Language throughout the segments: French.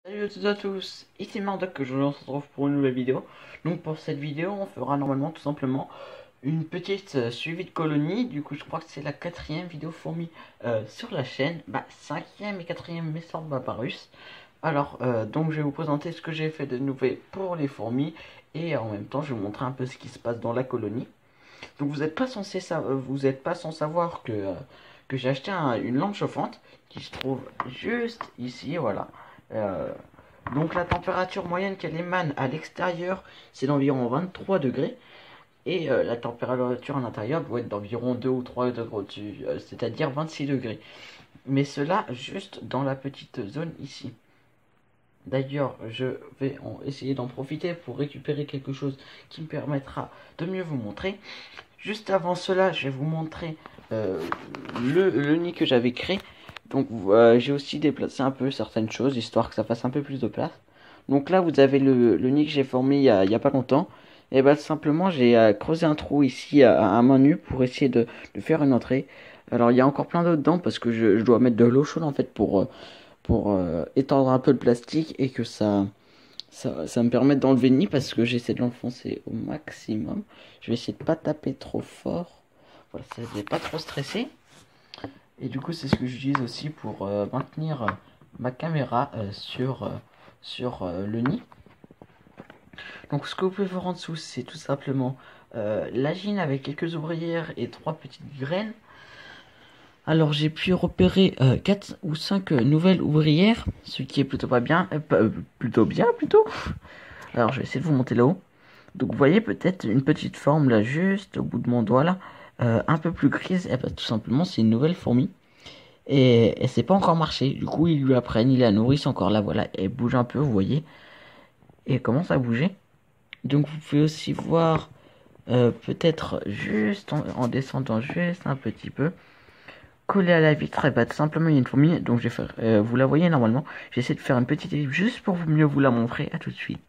Salut à toutes et à tous, ici Mardoc que je vous retrouve pour une nouvelle vidéo. Donc pour cette vidéo on fera normalement tout simplement une petite suivi de colonie. Du coup je crois que c'est la quatrième vidéo fourmi sur la chaîne. Cinquième et quatrième mais sans Babarus. Alors donc je vais vous présenter ce que j'ai fait de nouveau pour les fourmis. Et en même temps je vais vous montrer un peu ce qui se passe dans la colonie. Donc vous n'êtes pas censé vous êtes pas sans savoir que j'ai acheté une lampe chauffante qui se trouve juste ici, voilà. Euh, donc la température moyenne qu'elle émane à l'extérieur, c'est d'environ 23 degrés. Et la température à l'intérieur doit être d'environ 2 ou 3 degrés au-dessus, c'est-à-dire 26 degrés. Mais cela juste dans la petite zone ici. D'ailleurs, je vais essayer d'en profiter pour récupérer quelque chose qui me permettra de mieux vous montrer. Juste avant cela, je vais vous montrer le nid que j'avais créé. Donc j'ai aussi déplacé un peu certaines choses, histoire que ça fasse un peu plus de place. Donc là, vous avez le nid que j'ai formé il y a pas longtemps. Et bah simplement, j'ai creusé un trou ici à main nue pour essayer de faire une entrée. Alors il y a encore plein d'eau dedans parce que je dois mettre de l'eau chaude en fait pour étendre un peu le plastique et que ça me permet d'enlever le nid parce que j'essaie de l'enfoncer au maximum. Je vais essayer de pas taper trop fort. Voilà, ça ne pas trop stresser. Et du coup, c'est ce que j'utilise aussi pour maintenir ma caméra sur le nid. Donc, ce que vous pouvez voir en dessous, c'est tout simplement la gine avec quelques ouvrières et 3 petites graines. Alors j'ai pu repérer 4 ou 5 nouvelles ouvrières, ce qui est plutôt pas bien, plutôt bien plutôt. Alors je vais essayer de vous monter là-haut. Donc vous voyez peut-être une petite forme là juste au bout de mon doigt là, un peu plus grise, et bah, tout simplement c'est une nouvelle fourmi. Et c'est pas encore marché, du coup ils lui apprennent, ils la nourrissent encore là, voilà, elle bouge un peu, vous voyez, et elle commence à bouger. Donc vous pouvez aussi voir peut-être juste en descendant juste un petit peu. Collé à la vitre, et bah, tout simplement il y a une fourmi, donc je vais faire, vous la voyez normalement, j'essaie de faire une petite ellipse juste pour mieux vous la montrer, à tout de suite.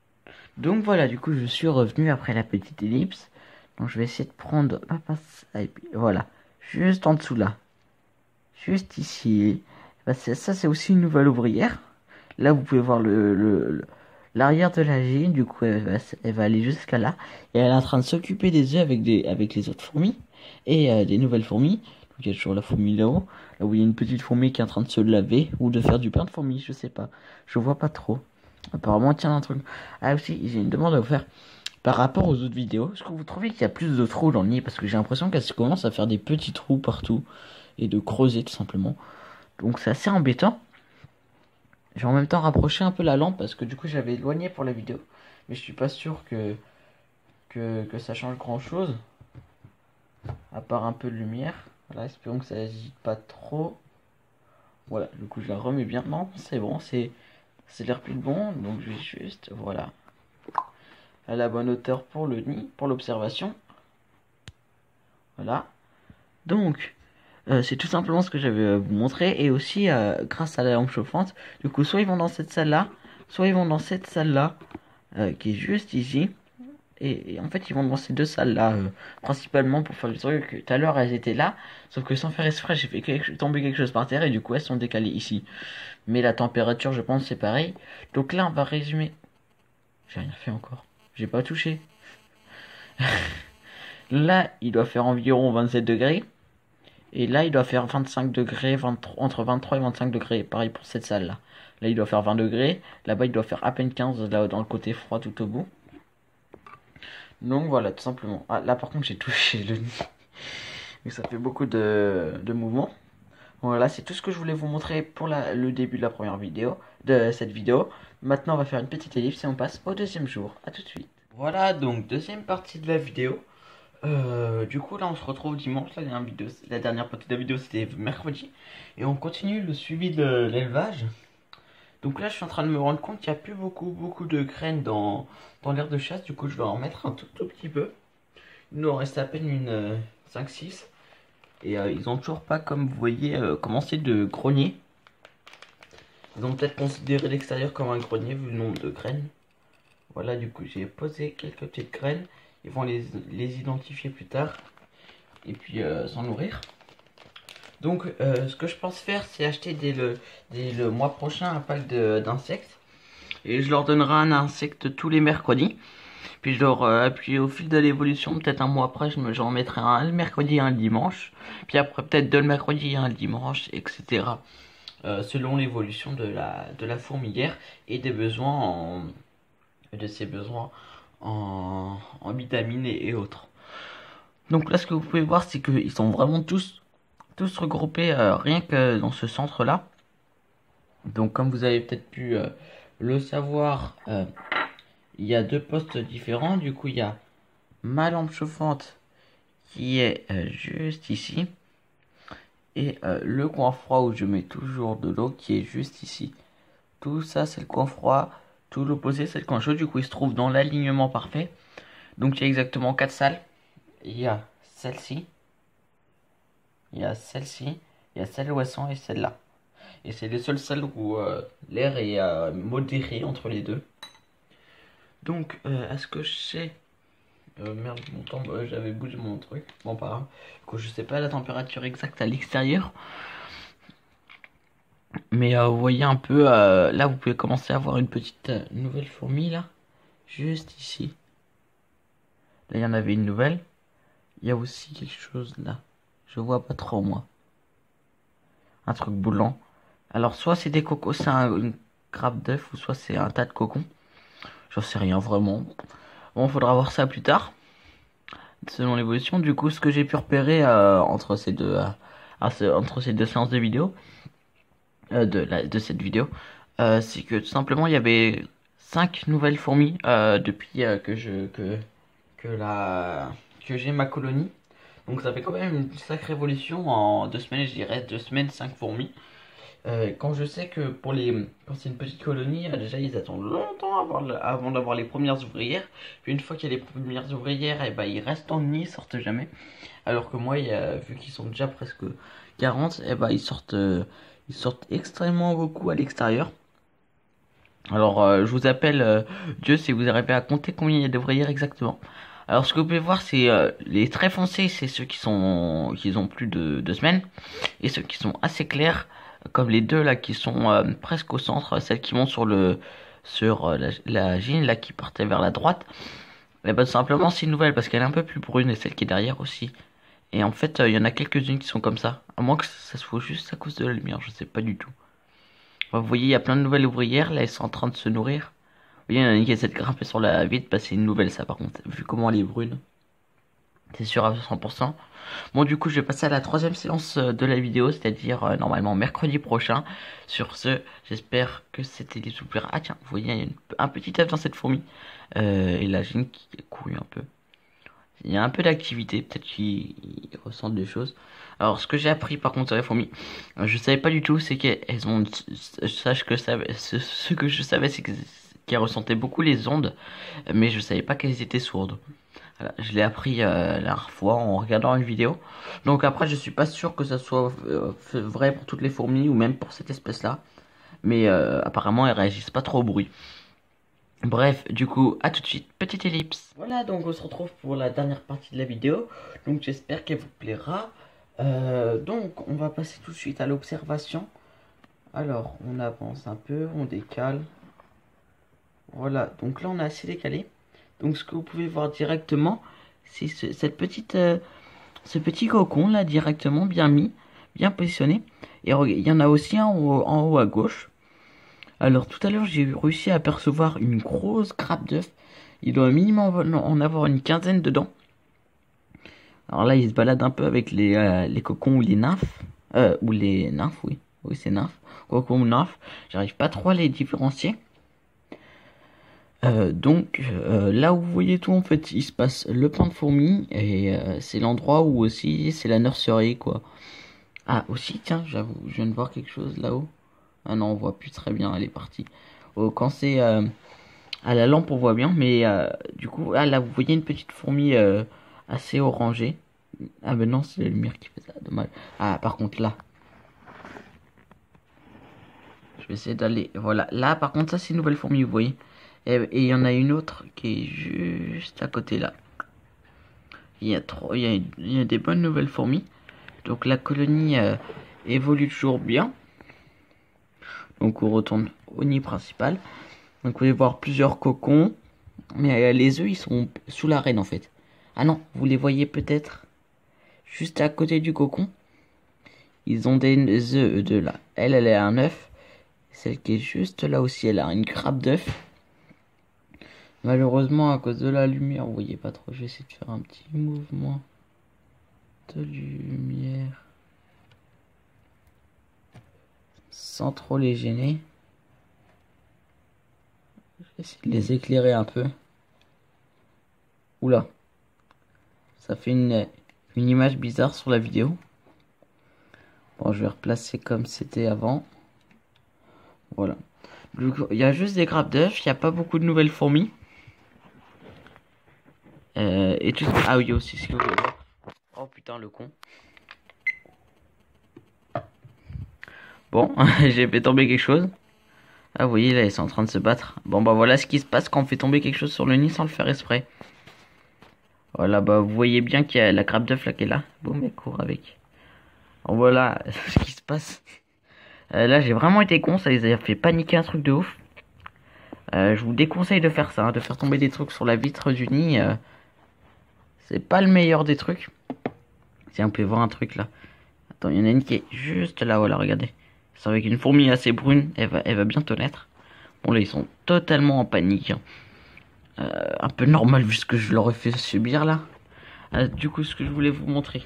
Donc voilà, du coup je suis revenu après la petite ellipse, donc je vais essayer de prendre ma pince, et puis voilà, juste en dessous là, juste ici, bah, ça c'est aussi une nouvelle ouvrière, là vous pouvez voir l'arrière de la gine, du coup elle va aller jusqu'à là, et elle est en train de s'occuper des œufs avec les autres fourmis, et des nouvelles fourmis. Donc il y a toujours la fourmi là-haut, là où il y a une petite fourmi qui est en train de se laver, ou de faire du pain de fourmi, je sais pas, je vois pas trop. Apparemment tiens un truc. Ah aussi, j'ai une demande à vous faire. Par rapport aux autres vidéos, est-ce que vous trouvez qu'il y a plus de trous dans le nid? Parce que j'ai l'impression qu'elle commence à faire des petits trous partout, et de creuser tout simplement. Donc c'est assez embêtant. J'ai en même temps rapproché un peu la lampe parce que du coup j'avais éloigné pour la vidéo. Mais je suis pas sûr que ça change grand chose. À part un peu de lumière. Voilà, espérons que ça n'agite pas trop. Voilà, du coup je la remets bien. Non, c'est bon, c'est l'air plus bon. Donc je vais juste, voilà, à la bonne hauteur pour le nid, pour l'observation. Voilà. Donc, c'est tout simplement ce que j'avais à vous montrer. Et aussi, grâce à la lampe chauffante, du coup, soit ils vont dans cette salle-là, soit ils vont dans cette salle-là, qui est juste ici. Et en fait, ils vont dans ces deux salles-là, principalement pour faire le truc. Tout à l'heure, elles étaient là, sauf que sans faire exprès, j'ai fait tomber quelque chose par terre et du coup, elles sont décalées ici. Mais la température, je pense, c'est pareil. Donc là, on va résumer. J'ai rien fait encore. J'ai pas touché. Là, il doit faire environ 27 degrés. Et là, il doit faire 25 degrés, entre 23 et 25 degrés. Pareil pour cette salle-là. Là, il doit faire 20 degrés. Là-bas, il doit faire à peine 15, là, dans le côté froid tout au bout. Donc voilà, tout simplement. Ah, là, par contre, j'ai touché le nid. Et ça fait beaucoup de mouvements. Voilà, c'est tout ce que je voulais vous montrer pour le début de la première vidéo, de cette vidéo. Maintenant, on va faire une petite ellipse et on passe au deuxième jour. A tout de suite. Voilà, donc deuxième partie de la vidéo. Du coup, là, on se retrouve dimanche. La dernière partie de la vidéo, c'était mercredi. Et on continue le suivi de l'élevage. Donc là, je suis en train de me rendre compte qu'il n'y a plus beaucoup de graines dans l'aire de chasse. Du coup, je vais en mettre un tout petit peu. Il nous en reste à peine une 5-6. Et ils ont toujours pas, comme vous voyez, commencé de grogner. Ils ont peut-être considéré l'extérieur comme un grenier vu le nombre de graines. Voilà, du coup, j'ai posé quelques petites graines. Ils vont les identifier plus tard. Et puis s'en nourrir. Donc, ce que je pense faire, c'est acheter dès le mois prochain un pack d'insectes. et je leur donnerai un insecte tous les mercredis. Puis je leur appuie au fil de l'évolution, peut-être un mois après, j'en mettrai un le mercredi et un le dimanche. Puis après peut-être deux le mercredi et un le dimanche, etc. Selon l'évolution de la fourmilière et des besoins de ses besoins en vitamines et autres. Donc là, ce que vous pouvez voir, c'est qu'ils sont vraiment tous regroupés rien que dans ce centre-là. Donc comme vous avez peut-être pu le savoir, il y a deux postes différents. Du coup, il y a ma lampe chauffante qui est juste ici. Et le coin froid où je mets toujours de l'eau qui est juste ici. Tout ça, c'est le coin froid. Tout l'opposé, c'est le coin chaud. Du coup, il se trouve dans l'alignement parfait. Donc, il y a exactement 4 salles. Il y a celle-ci. Il y a celle-ci. Il y a celle où elles sont et celle-là. Et c'est les seules salles où l'air est modéré entre les deux. Donc, est-ce que je sais... merde, mon temps, j'avais bougé mon truc. Bon, pas grave. Du coup, je sais pas la température exacte à l'extérieur. Mais vous voyez un peu, là vous pouvez commencer à voir une petite nouvelle fourmi là. Juste ici. Là il y en avait une nouvelle. Il y a aussi quelque chose là. Je vois pas trop moi. Un truc boulant. Alors soit c'est des cocos, c'est une grappe d'œuf ou soit c'est un tas de cocons. J'en sais rien vraiment. Bon, faudra voir ça plus tard. Selon l'évolution. Du coup, ce que j'ai pu repérer entre ces deux séances de vidéo. De cette vidéo, c'est que tout simplement il y avait 5 nouvelles fourmis depuis que j'ai ma colonie. Donc ça fait quand même une sacrée évolution en 2 semaines, je dirais 2 semaines, 5 fourmis. Quand je sais que quand c'est une petite colonie, déjà ils attendent longtemps avant d'avoir les premières ouvrières. Puis une fois qu'il y a les premières ouvrières, et ben, ils restent en nid, ils sortent jamais. Alors que moi, vu qu'ils sont déjà presque 40, et ben, ils sortent extrêmement beaucoup à l'extérieur. Alors je vous appelle Dieu si vous arrivez à compter combien il y a d'ouvrières exactement. Alors ce que vous pouvez voir, c'est les très foncés, c'est ceux qui ont plus de 2 semaines. Et ceux qui sont assez clairs, comme les deux là qui sont presque au centre, celle qui monte sur la gine là qui partait vers la droite. Et bah tout simplement c'est une nouvelle parce qu'elle est un peu plus brune et celle qui est derrière aussi. Et en fait il y en a quelques-unes qui sont comme ça. À moins que ça se fasse juste à cause de la lumière, je sais pas du tout. Enfin, vous voyez il y a plein de nouvelles ouvrières, là elles sont en train de se nourrir. Vous voyez il y en a une qui essaie de grimper sur la vitre, bah c'est une nouvelle ça par contre, vu comment elle est brune. C'est sûr à 100%. Bon du coup je vais passer à la troisième séance de la vidéo, c'est-à-dire normalement mercredi prochain. Sur ce, j'espère que cette vidéo vous plaira. Ah tiens, vous voyez il y a un petit œuf dans cette fourmi. Et la gine qui a couru un peu. Il y a un peu d'activité, peut-être qu'ils ressentent des choses. Alors ce que j'ai appris par contre sur les fourmis, je savais pas du tout, c'est qu'elles ont... Ce que je savais c'est qu'elles ressentaient beaucoup les ondes, mais je savais pas qu'elles étaient sourdes. Voilà, je l'ai appris la dernière fois en regardant une vidéo. Donc après, je suis pas sûr que ça soit vrai pour toutes les fourmis ou même pour cette espèce-là. Mais apparemment, elles réagissent pas trop au bruit. Bref, du coup, à tout de suite, petite ellipse. Voilà, donc on se retrouve pour la dernière partie de la vidéo. Donc j'espère qu'elle vous plaira. Donc on va passer tout de suite à l'observation. Alors, on avance un peu, on décale. Voilà, donc là on a assez décalé. Donc ce que vous pouvez voir directement, c'est ce petit cocon là directement bien mis, bien positionné. Et il y en a aussi un en haut à gauche. Alors tout à l'heure j'ai réussi à apercevoir une grosse grappe d'œufs. Il doit minimum en avoir une quinzaine dedans. Alors là il se balade un peu avec les cocons ou les nymphes. Ou les nymphes, oui. Oui c'est nymphes. Cocons ou nymphes. J'arrive pas trop à les différencier. Donc là où vous voyez tout en fait il se passe le pain de fourmis et c'est l'endroit où aussi c'est la nurserie quoi. Ah aussi tiens j'avoue je viens de voir quelque chose là-haut. Ah non on voit plus très bien elle est partie. Oh, quand c'est à la lampe on voit bien mais du coup ah là vous voyez une petite fourmi assez orangée. Ah ben non c'est la lumière qui fait ça dommage. Ah par contre là. Je vais essayer d'aller voilà là par contre ça c'est une nouvelle fourmi vous voyez. Et il y en a une autre qui est juste à côté là. Il y a des bonnes nouvelles fourmis. Donc la colonie évolue toujours bien. Donc on retourne au nid principal. Donc vous pouvez voir plusieurs cocons. Mais les œufs, ils sont sous la reine en fait. Ah non, vous les voyez peut-être juste à côté du cocon. Ils ont des œufs de là. Elle a un œuf. Celle qui est juste là aussi, elle a une grappe d'œuf. Malheureusement, à cause de la lumière, vous voyez pas trop. Je vais essayer de faire un petit mouvement de lumière sans trop les gêner. Je vais essayer de les éclairer un peu. Oula, ça fait une image bizarre sur la vidéo. Bon, je vais replacer comme c'était avant. Voilà. Il y a juste des grappes d'œufs, il n'y a pas beaucoup de nouvelles fourmis. Et tout... Ah oui, aussi ce que vous voulez voir. Oh putain, le con. Bon, j'ai fait tomber quelque chose. Ah, vous voyez, là, ils sont en train de se battre. Bon, bah voilà ce qui se passe quand on fait tomber quelque chose sur le nid sans le faire exprès. Voilà, bah vous voyez bien qu'il y a la grappe d'œuf là qui est là. Boum, elle court avec. Bon, voilà ce qui se passe. Là, j'ai vraiment été con, ça les a fait paniquer un truc de ouf. Je vous déconseille de faire ça, hein, de faire tomber des trucs sur la vitre du nid. C'est pas le meilleur des trucs. Tiens, on peut voir un truc là. Attends, il y en a une qui est juste là, voilà, regardez. C'est avec une fourmi assez brune, elle va bientôt naître. Bon, là, ils sont totalement en panique. Hein. Un peu normal vu ce que je leur ai fait subir là. Du coup, ce que je voulais vous montrer.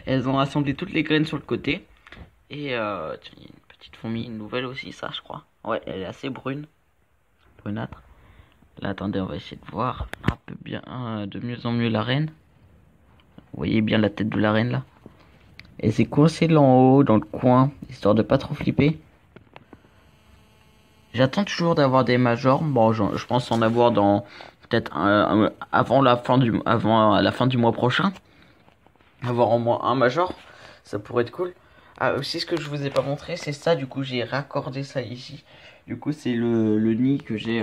Elles ont assemblé toutes les graines sur le côté. Et tiens, il y a une petite fourmi, une nouvelle aussi, ça, je crois. Ouais, elle est assez brune. Brunâtre. Là, attendez, on va essayer de voir un peu bien, de mieux en mieux la reine. Vous voyez bien la tête de la reine là. Et c'est coincé là en haut, dans le coin, histoire de pas trop flipper. J'attends toujours d'avoir des majors. Bon, je pense en avoir dans peut-être avant la fin du mois prochain. Avoir au moins un major, ça pourrait être cool. Ah, aussi ce que je vous ai pas montré, c'est ça. Du coup, j'ai raccordé ça ici. Du coup, c'est le nid que j'ai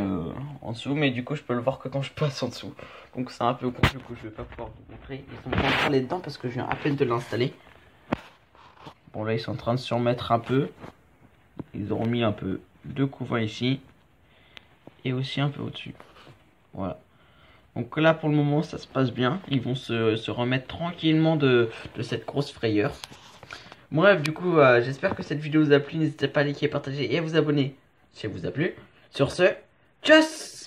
en dessous, mais du coup, je peux le voir que quand je passe en dessous. Donc, c'est un peu con. Du coup, je vais pas pouvoir vous montrer. Ils sont pas encore les dedans parce que je viens à peine de l'installer. Bon, là, ils sont en train de se remettre un peu. Ils ont mis un peu de couvain ici. Et aussi un peu au-dessus. Voilà. Donc là, pour le moment, ça se passe bien. Ils vont se remettre tranquillement de cette grosse frayeur. Bref, du coup, j'espère que cette vidéo vous a plu. N'hésitez pas à liker, partager et à vous abonner si elle vous a plu. Sur ce, tchuss!